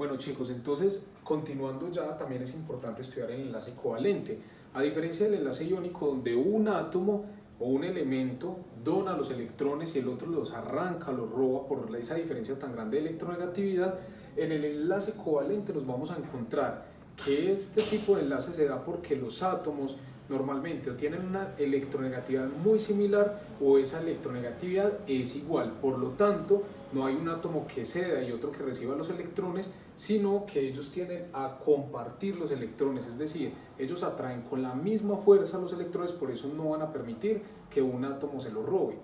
Bueno chicos, entonces continuando ya, también es importante estudiar el enlace covalente. A diferencia del enlace iónico, donde un átomo o un elemento dona los electrones y el otro los arranca, los roba por esa diferencia tan grande de electronegatividad, en el enlace covalente nos vamos a encontrar que este tipo de enlace se da porque los átomos normalmente o tienen una electronegatividad muy similar o esa electronegatividad es igual. Por lo tanto, no hay un átomo que ceda y otro que reciba los electrones, sino que ellos tienden a compartir los electrones, es decir, ellos atraen con la misma fuerza los electrones, por eso no van a permitir que un átomo se los robe.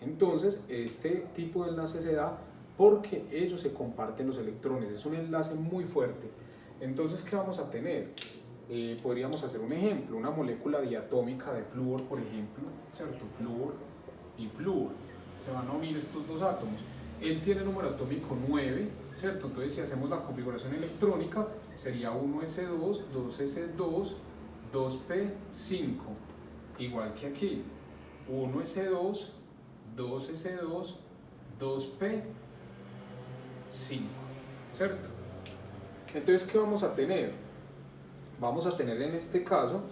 Entonces, este tipo de enlace se da porque ellos se comparten los electrones, es un enlace muy fuerte. Entonces, ¿qué vamos a tener? Podríamos hacer un ejemplo, una molécula diatómica de flúor, por ejemplo, ¿cierto? Flúor y flúor. Se van a unir estos dos átomos. Él tiene número atómico 9, ¿cierto? Entonces, si hacemos la configuración electrónica, sería 1s2, 2s2, 2p5, igual que aquí. 1s2, 2s2, 2p5, ¿cierto? Entonces, ¿qué vamos a tener? Vamos a tener en este caso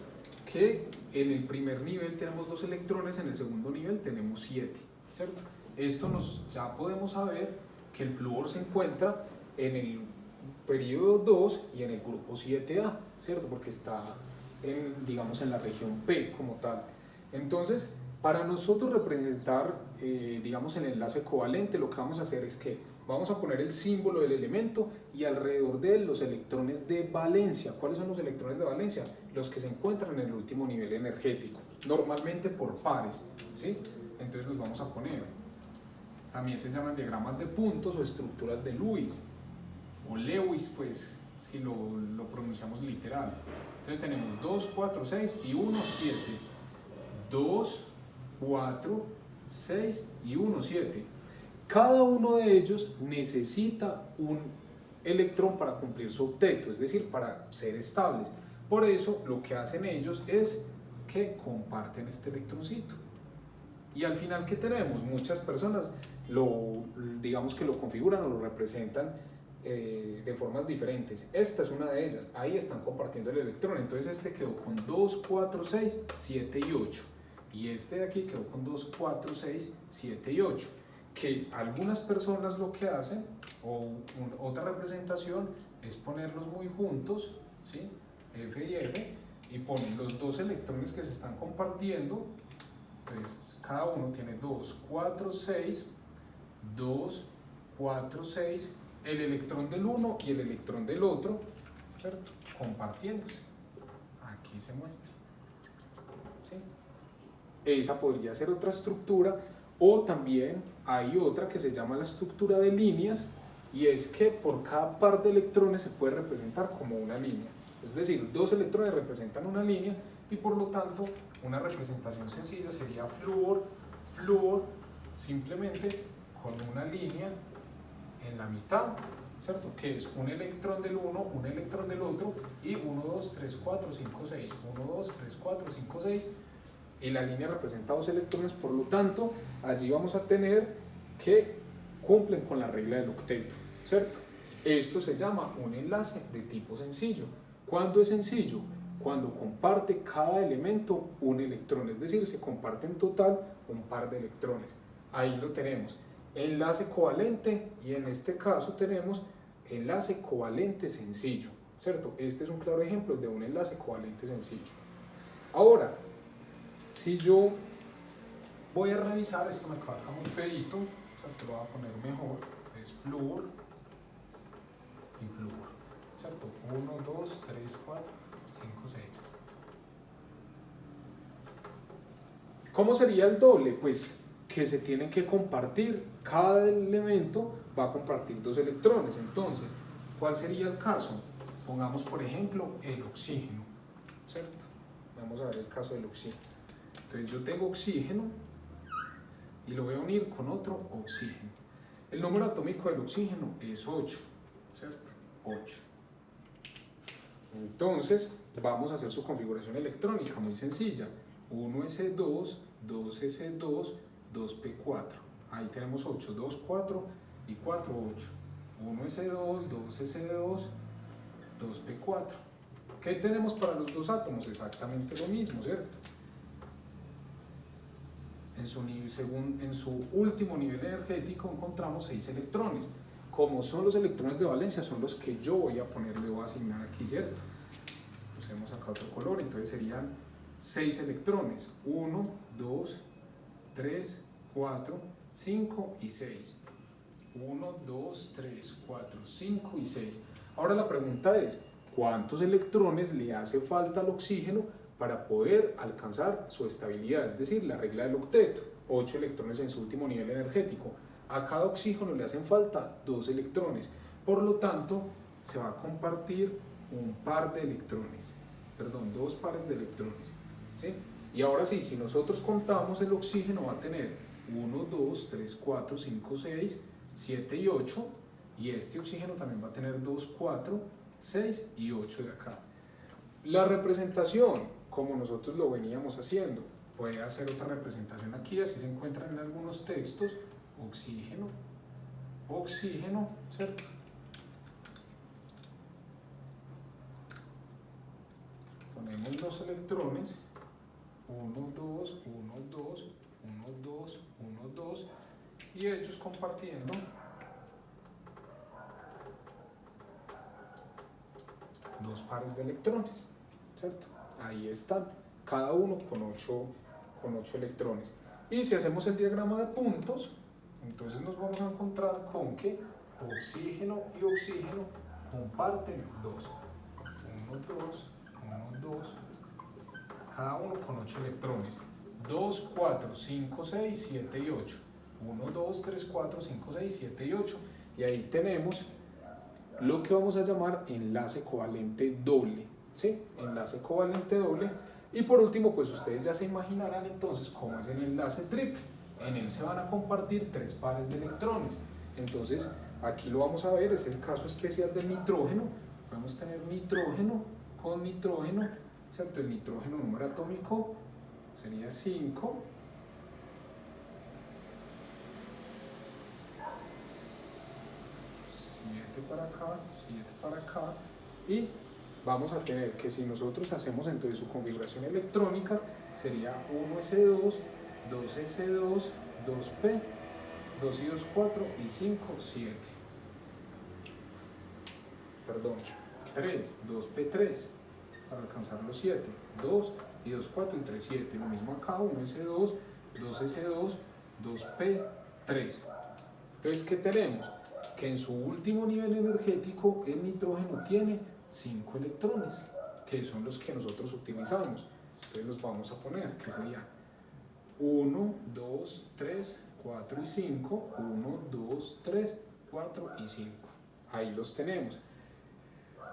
que en el primer nivel tenemos 2 electrones, en el segundo nivel tenemos 7, ¿cierto? Esto ya podemos saber que el flúor se encuentra en el periodo 2 y en el grupo 7A, ¿cierto? Porque está digamos, en la región P como tal. Entonces, para nosotros representar, digamos, el enlace covalente, lo que vamos a hacer es que vamos a poner el símbolo del elemento y alrededor de él los electrones de valencia. ¿Cuáles son los electrones de valencia? Los que se encuentran en el último nivel energético, normalmente por pares, ¿sí? Entonces los vamos a poner. También se llaman diagramas de puntos o estructuras de Lewis, o Lewis, pues, si lo pronunciamos literal. Entonces tenemos 2, 4, 6 y 1, 7. 2, 4, 6 y 1, 7. Cada uno de ellos necesita un electrón para cumplir su octeto, es decir, para ser estables. Por eso lo que hacen ellos es que comparten este electroncito. Y al final, ¿qué tenemos? Muchas personas digamos que lo configuran o lo representan de formas diferentes. Esta es una de ellas. Ahí están compartiendo el electrón. Entonces este quedó con 2, 4, 6, 7 y 8. Y este de aquí quedó con 2, 4, 6, 7 y 8. Que algunas personas lo que hacen, o otra representación, es ponerlos muy juntos, ¿sí? F y F, y ponen los dos electrones que se están compartiendo. Entonces cada uno tiene 2, 4, 6, 2, 4, 6, el electrón del uno y el electrón del otro, ¿cierto? Compartiéndose. Aquí se muestra, ¿sí? Esa podría ser otra estructura, o también hay otra que se llama la estructura de líneas, y es que por cada par de electrones se puede representar como una línea. Es decir, 2 electrones representan una línea y por lo tanto una representación sencilla sería flúor, flúor, simplemente con una línea en la mitad, ¿cierto? Que es un electrón del uno, un electrón del otro, y 1, 2, 3, 4, 5, 6, 1, 2, 3, 4, 5, 6, y la línea representa 2 electrones, por lo tanto, allí vamos a tener que cumplen con la regla del octeto, ¿cierto? Esto se llama un enlace de tipo sencillo. ¿Cuándo es sencillo? Cuando comparte cada elemento un electrón, es decir, se comparte en total un par de electrones. Ahí lo tenemos, enlace covalente, y en este caso tenemos enlace covalente sencillo, ¿cierto? Este es un claro ejemplo de un enlace covalente sencillo. Ahora, si yo voy a revisar, esto me queda muy feito, ¿cierto? Lo voy a poner mejor, es flúor y flúor, ¿cierto? 1, 2, 3, 4, 5, 6. ¿Cómo sería el doble? Pues que se tienen que compartir, cada elemento va a compartir 2 electrones. Entonces, ¿cuál sería el caso? Pongamos por ejemplo el oxígeno, ¿cierto? Vamos a ver el caso del oxígeno. Entonces yo tengo oxígeno y lo voy a unir con otro oxígeno. El número atómico del oxígeno es 8, ¿cierto? 8. Entonces vamos a hacer su configuración electrónica muy sencilla. 1s2, 2s2, 2p4. Ahí tenemos 8, 2, 4 y 4, 8. 1s2, 2s2, 2p4. ¿Qué tenemos para los dos átomos? Exactamente lo mismo, ¿cierto? En su último nivel energético encontramos 6 electrones. Como son los electrones de valencia, son los que yo voy a poner, le voy a asignar aquí, ¿cierto? Usemos acá otro color, entonces serían 6 electrones. 1, 2, 3, 4, 5 y 6. 1, 2, 3, 4, 5 y 6. Ahora la pregunta es, ¿cuántos electrones le hace falta al oxígeno para poder alcanzar su estabilidad? Es decir, la regla del octeto, 8 electrones en su último nivel energético. A cada oxígeno le hacen falta 2 electrones. Por lo tanto, se va a compartir un par de electrones. Perdón, 2 pares de electrones. ¿Sí? Y ahora sí, si nosotros contamos, el oxígeno va a tener 1, 2, 3, 4, 5, 6, 7 y 8. Y este oxígeno también va a tener 2, 4, 6 y 8 de acá. La representación, como nosotros lo veníamos haciendo, puede hacer otra representación aquí, así se encuentran en algunos textos. Oxígeno, oxígeno, ¿cierto? Ponemos los electrones, 1, 2, 1, 2, 1, 2, 1, 2, y ellos compartiendo dos pares de electrones, ¿cierto? Ahí están, cada uno con 8 electrones. Y si hacemos el diagrama de puntos, entonces nos vamos a encontrar con que oxígeno y oxígeno comparten 2. 1, 2, 1, 2, cada uno con 8 electrones. 2, 4, 5, 6, 7 y 8. 1, 2, 3, 4, 5, 6, 7 y 8. Y ahí tenemos lo que vamos a llamar enlace covalente doble. ¿Sí? Enlace covalente doble. Y por último, pues ustedes ya se imaginarán entonces cómo es el enlace triple. En él se van a compartir 3 pares de electrones. Entonces, aquí lo vamos a ver, es el caso especial del nitrógeno. Podemos tener nitrógeno con nitrógeno, ¿cierto? El nitrógeno número atómico sería 5. Para acá, 7 para acá, y vamos a tener que si nosotros hacemos entonces su configuración electrónica sería 1s2, 2s2, 2p, 2 y 2, 4 y 5, 7. Perdón, 3, 2p3 para alcanzar los 7, 2 y 2, 4 y 3, 7. Lo mismo acá, 1s2, 2s2, 2p3. Entonces, ¿qué tenemos? Que en su último nivel energético el nitrógeno tiene 5 electrones, que son los que nosotros utilizamos. Entonces los vamos a poner, que sería 1, 2, 3, 4 y 5, 1, 2, 3, 4 y 5. Ahí los tenemos.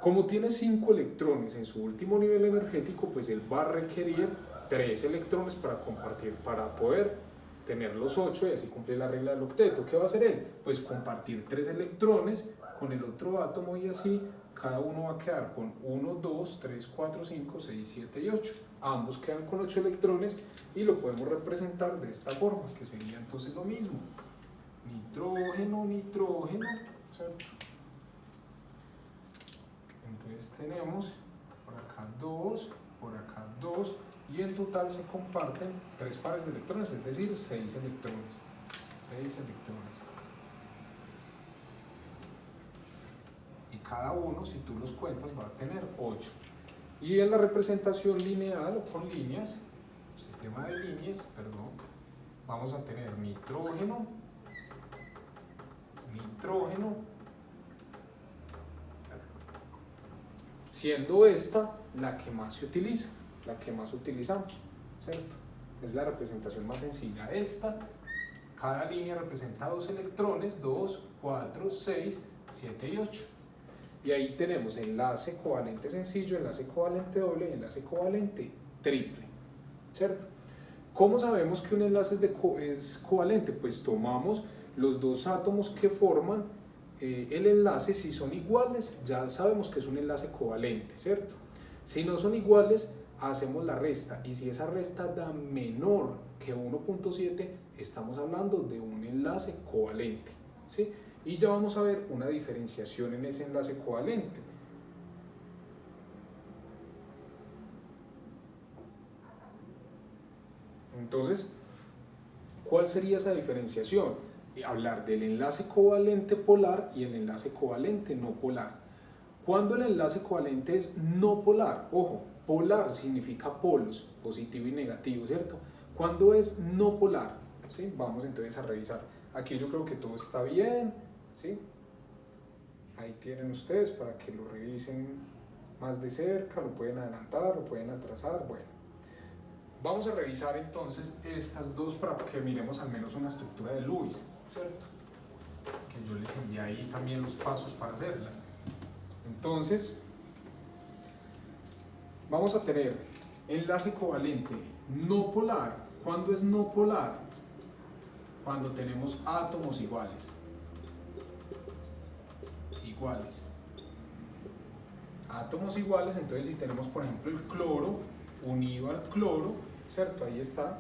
Como tiene 5 electrones en su último nivel energético, pues él va a requerir 3 electrones para compartir, para poder tener los 8 y así cumplir la regla del octeto. ¿Qué va a hacer él? Pues compartir 3 electrones con el otro átomo y así cada uno va a quedar con 1, 2, 3, 4, 5, 6, 7 y 8. Ambos quedan con 8 electrones y lo podemos representar de esta forma, que sería entonces lo mismo. Nitrógeno, nitrógeno, ¿cierto? Entonces tenemos por acá 2, por acá 2, y en total se comparten 3 pares de electrones, es decir, 6 electrones. 6 electrones. Y cada uno, si tú los cuentas, va a tener 8. Y en la representación lineal o con líneas, sistema de líneas, perdón, vamos a tener nitrógeno, nitrógeno, siendo esta la que más se utiliza, la que más utilizamos, ¿cierto? Es la representación más sencilla. Esta, cada línea representa 2 electrones, 2, 4, 6, 7 y 8. Y ahí tenemos enlace covalente sencillo, enlace covalente doble, enlace covalente triple, ¿cierto? ¿Cómo sabemos que un enlace es covalente? Pues tomamos los dos átomos que forman el enlace. Si son iguales, ya sabemos que es un enlace covalente, ¿cierto? Si no son iguales, hacemos la resta, y si esa resta da menor que 1.7, estamos hablando de un enlace covalente, ¿sí? Y ya vamos a ver una diferenciación en ese enlace covalente. Entonces, ¿cuál sería esa diferenciación? Hablar del enlace covalente polar y el enlace covalente no polar. Cuando el enlace covalente es no polar, ojo, polar significa polos, positivo y negativo, ¿cierto? Cuando es no polar, ¿sí? Vamos entonces a revisar. Aquí yo creo que todo está bien, ¿sí? Ahí tienen ustedes para que lo revisen más de cerca, lo pueden adelantar, lo pueden atrasar, bueno. Vamos a revisar entonces estas dos para que miremos al menos una estructura de Lewis, ¿cierto? Que yo les envié ahí también los pasos para hacerlas. Entonces, vamos a tener enlace covalente no polar. ¿Cuándo es no polar? Cuando tenemos átomos iguales. Átomos iguales, entonces si tenemos por ejemplo el cloro unido al cloro, ¿cierto? Ahí está,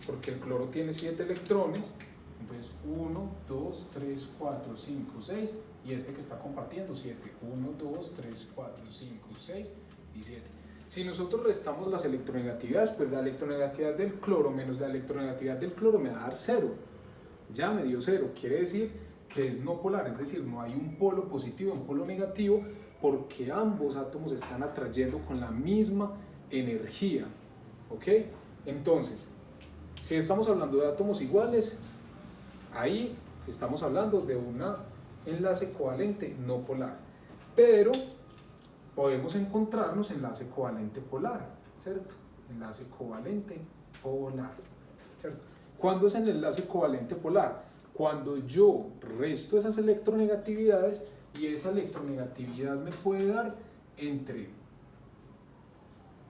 porque el cloro tiene 7 electrones, entonces 1, 2, 3, 4, 5, 6, y este que está compartiendo 7, 1, 2, 3, 4, 5, 6 y 7. Si nosotros restamos las electronegatividades, pues la electronegatividad del cloro menos la electronegatividad del cloro me va a dar 0, ya me dio 0, quiere decir que es no polar, es decir, no hay un polo positivo y un polo negativo, porque ambos átomos están atrayendo con la misma energía, ¿ok? Entonces, si estamos hablando de átomos iguales, ahí estamos hablando de un enlace covalente no polar, pero podemos encontrarnos enlace covalente polar, ¿cierto? Enlace covalente polar, ¿cierto? ¿Cuándo es el enlace covalente polar? Cuando yo resto esas electronegatividades y esa electronegatividad me puede dar entre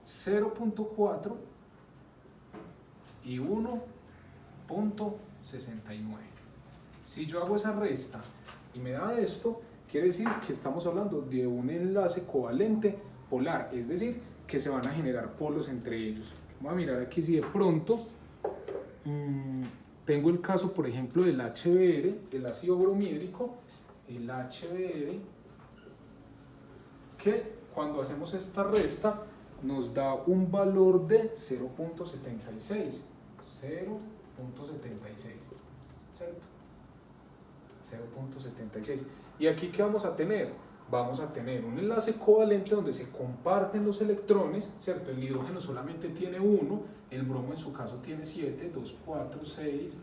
0.4 y 1.69. Si yo hago esa resta y me da esto, quiere decir que estamos hablando de un enlace covalente polar, es decir, que se van a generar polos entre ellos. Vamos a mirar aquí si de pronto tengo el caso, por ejemplo, del HBr, del ácido bromídrico, el HBr, que cuando hacemos esta resta nos da un valor de 0.76, ¿cierto? 0.76. ¿Y aquí qué vamos a tener? Vamos a tener un enlace covalente donde se comparten los electrones, ¿cierto? El hidrógeno solamente tiene 1, el bromo en su caso tiene 7, 2, 4, 6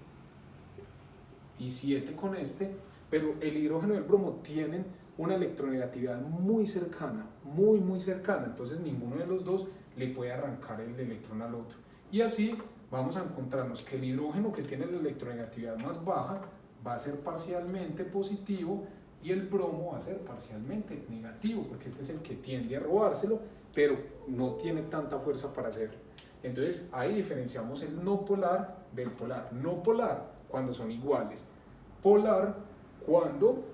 y 7 con este, pero el hidrógeno y el bromo tienen una electronegatividad muy cercana, muy cercana, entonces ninguno de los dos le puede arrancar el electrón al otro. Y así vamos a encontrarnos que el hidrógeno, que tiene la electronegatividad más baja, va a ser parcialmente positivo y el bromo va a ser parcialmente negativo, porque este es el que tiende a robárselo, pero no tiene tanta fuerza para hacerlo. Entonces ahí diferenciamos el no polar del polar. No polar cuando son iguales, polar cuando,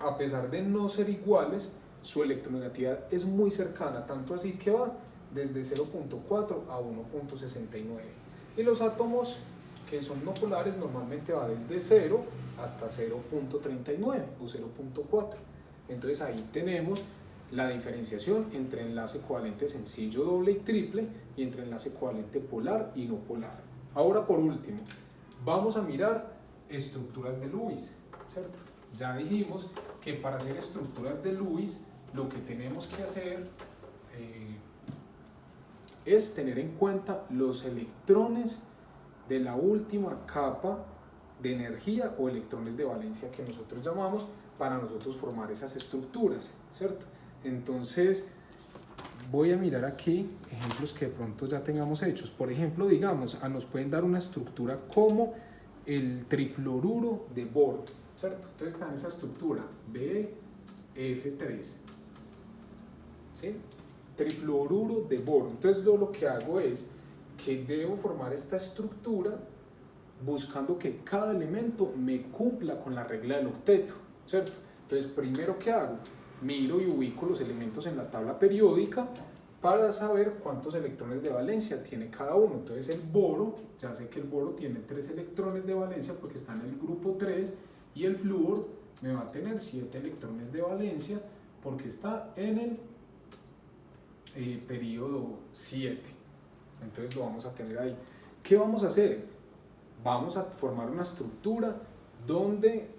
a pesar de no ser iguales, su electronegatividad es muy cercana, tanto así que va desde 0.4 a 1.69. Y los átomos que son no polares normalmente va desde 0 hasta 0.39 o 0.4. Entonces ahí tenemos la diferenciación entre enlace covalente sencillo, doble y triple, y entre enlace covalente polar y no polar. Ahora, por último, vamos a mirar estructuras de Lewis, ¿cierto? Ya dijimos que para hacer estructuras de Lewis lo que tenemos que hacer es tener en cuenta los electrones de la última capa de energía o electrones de valencia que nosotros llamamos, para nosotros formar esas estructuras, ¿cierto? Entonces voy a mirar aquí ejemplos que de pronto ya tengamos hechos. Por ejemplo, digamos, nos pueden dar una estructura como el trifluoruro de boro, ¿cierto? Entonces está en esa estructura BF3, ¿sí? Trifluoruro de boro. Entonces yo lo que hago es que debo formar esta estructura buscando que cada elemento me cumpla con la regla del octeto, ¿cierto? Entonces primero, ¿qué hago? Miro y ubico los elementos en la tabla periódica para saber cuántos electrones de valencia tiene cada uno. Entonces el boro, ya sé que el boro tiene 3 electrones de valencia porque está en el grupo 3, y el flúor me va a tener 7 electrones de valencia porque está en el periodo 7. Entonces lo vamos a tener ahí. ¿Qué vamos a hacer? Vamos a formar una estructura donde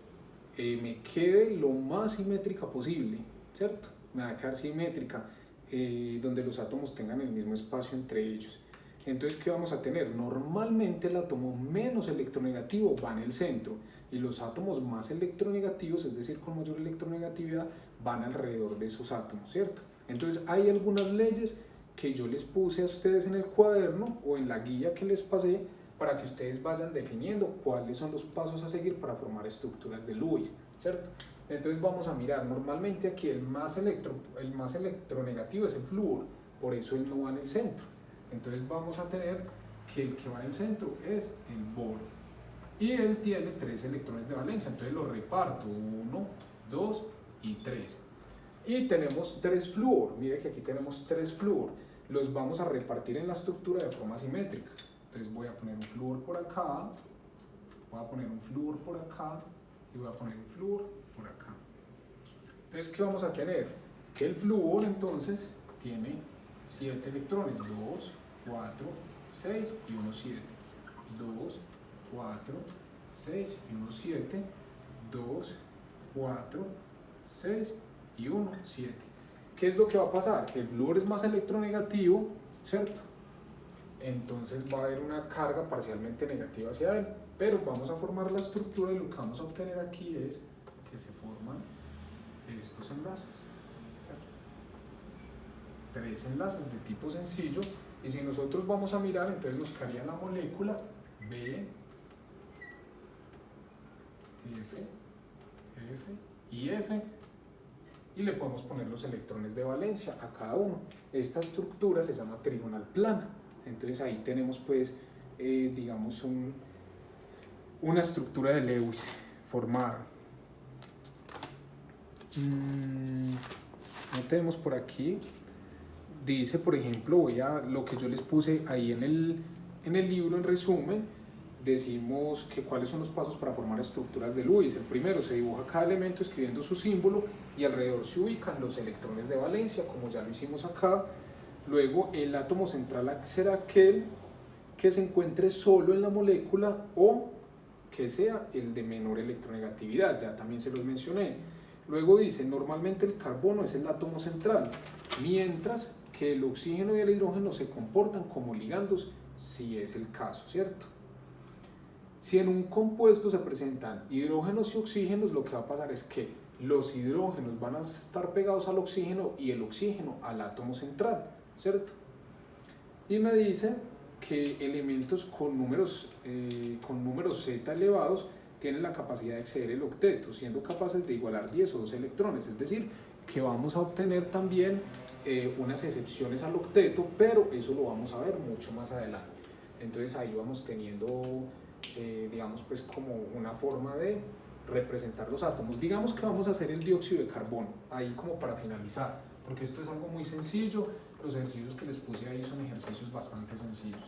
me quede lo más simétrica posible, ¿cierto? Me va a quedar simétrica, donde los átomos tengan el mismo espacio entre ellos. Entonces, ¿qué vamos a tener? Normalmente el átomo menos electronegativo va en el centro y los átomos más electronegativos, es decir, con mayor electronegatividad, van alrededor de esos átomos, ¿cierto? Entonces, hay algunas leyes que yo les puse a ustedes en el cuaderno o en la guía que les pasé para que ustedes vayan definiendo cuáles son los pasos a seguir para formar estructuras de Lewis, ¿cierto? Entonces vamos a mirar, normalmente aquí el más electronegativo es el flúor, por eso él no va en el centro. Entonces vamos a tener que el que va en el centro es el boro. Y él tiene 3 electrones de valencia, entonces los reparto, 1, 2 y 3. Y tenemos 3 flúor, mire que aquí tenemos 3 flúor, los vamos a repartir en la estructura de forma simétrica. Entonces voy a poner un flúor por acá, voy a poner un flúor por acá y voy a poner un flúor por acá. Entonces, ¿qué vamos a tener? Que el flúor entonces tiene 7 electrones, 2, 4, 6 y 1, 7. 2, 4, 6 y 1, 7. 2, 4, 6 y 1, 7. ¿Qué es lo que va a pasar? El flúor es más electronegativo, ¿cierto? Entonces va a haber una carga parcialmente negativa hacia él, pero vamos a formar la estructura y lo que vamos a obtener aquí es que se forman estos enlaces, ¿cierto? 3 enlaces de tipo sencillo, y si nosotros vamos a mirar, entonces nos quedaría la molécula B, F, F y F, y le podemos poner los electrones de valencia a cada uno. Esta estructura se llama trigonal plana. Entonces ahí tenemos pues, digamos, una estructura de Lewis formada. No tenemos por aquí, dice por ejemplo, lo que yo les puse ahí en el libro en resumen, decimos que cuáles son los pasos para formar estructuras de Lewis. El primero, se dibuja cada elemento escribiendo su símbolo y alrededor se ubican los electrones de valencia, como ya lo hicimos acá. Luego, el átomo central será aquel que se encuentre solo en la molécula o que sea el de menor electronegatividad, ya también se los mencioné. Luego dice, normalmente el carbono es el átomo central, mientras que el oxígeno y el hidrógeno se comportan como ligandos, si es el caso, ¿cierto? Si en un compuesto se presentan hidrógenos y oxígenos, lo que va a pasar es que los hidrógenos van a estar pegados al oxígeno y el oxígeno al átomo central, ¿cierto? Y me dice que elementos con números Z elevados tienen la capacidad de exceder el octeto, siendo capaces de igualar 10 o 2 electrones, es decir, que vamos a obtener también unas excepciones al octeto, pero eso lo vamos a ver mucho más adelante. Entonces ahí vamos teniendo, digamos, pues como una forma de representar los átomos. Digamos que vamos a hacer el dióxido de carbono, ahí como para finalizar, porque esto es algo muy sencillo. Los ejercicios que les puse ahí son ejercicios bastante sencillos.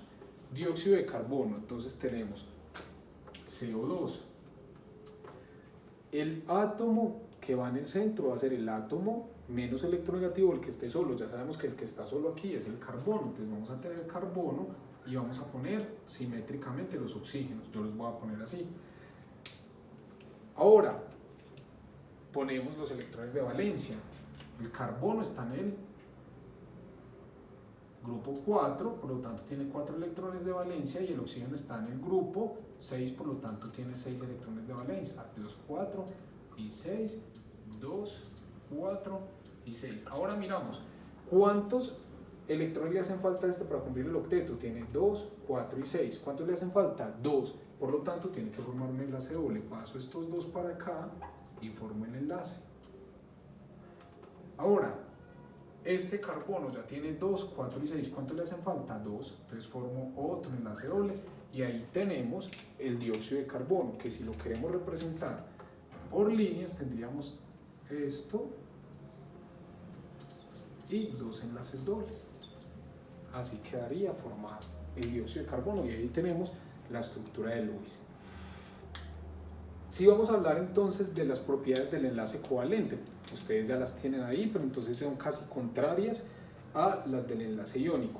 Dióxido de carbono, entonces tenemos CO2. El átomo que va en el centro va a ser el átomo menos electronegativo, el que esté solo. Ya sabemos que el que está solo aquí es el carbono, entonces vamos a tener carbono y vamos a poner simétricamente los oxígenos. Yo los voy a poner así. Ahora, ponemos los electrones de valencia. El carbono está en el grupo 4, por lo tanto tiene 4 electrones de valencia, y el oxígeno está en el grupo 6, por lo tanto tiene 6 electrones de valencia. 2, 4 y 6, 2, 4 y 6. Ahora miramos, ¿cuántos electrones le hacen falta a este para cumplir el octeto? Tiene 2, 4 y 6. ¿Cuántos le hacen falta? 2. Por lo tanto, tiene que formar un enlace doble. Paso estos 2 para acá y formo el enlace. Ahora, este carbono ya tiene 2, 4 y 6. ¿Cuánto le hacen falta? 2. Entonces formo otro enlace doble y ahí tenemos el dióxido de carbono, que si lo queremos representar por líneas tendríamos esto y 2 enlaces dobles. Así quedaría formar el dióxido de carbono y ahí tenemos la estructura de Lewis. Sí, vamos a hablar entonces de las propiedades del enlace covalente. Ustedes ya las tienen ahí, pero entonces son casi contrarias a las del enlace iónico.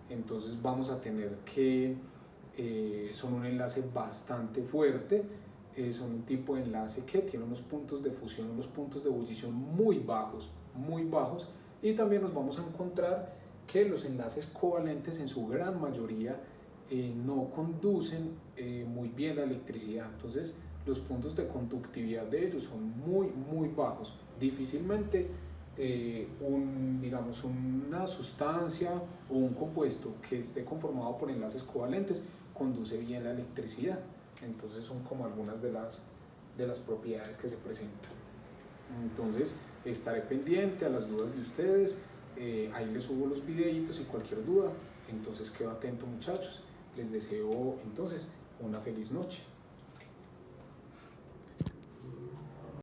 Entonces vamos a tener que son un enlace bastante fuerte, son un tipo de enlace que tiene unos puntos de fusión, unos puntos de ebullición muy bajos, y también nos vamos a encontrar que los enlaces covalentes en su gran mayoría no conducen muy bien la electricidad. Entonces los puntos de conductividad de ellos son muy bajos. Difícilmente digamos, una sustancia o un compuesto que esté conformado por enlaces covalentes conduce bien la electricidad. Entonces son como algunas de las propiedades que se presentan. Entonces estaré pendiente a las dudas de ustedes, ahí les subo los videitos y cualquier duda. Entonces quedo atento, muchachos. Les deseo entonces una feliz noche.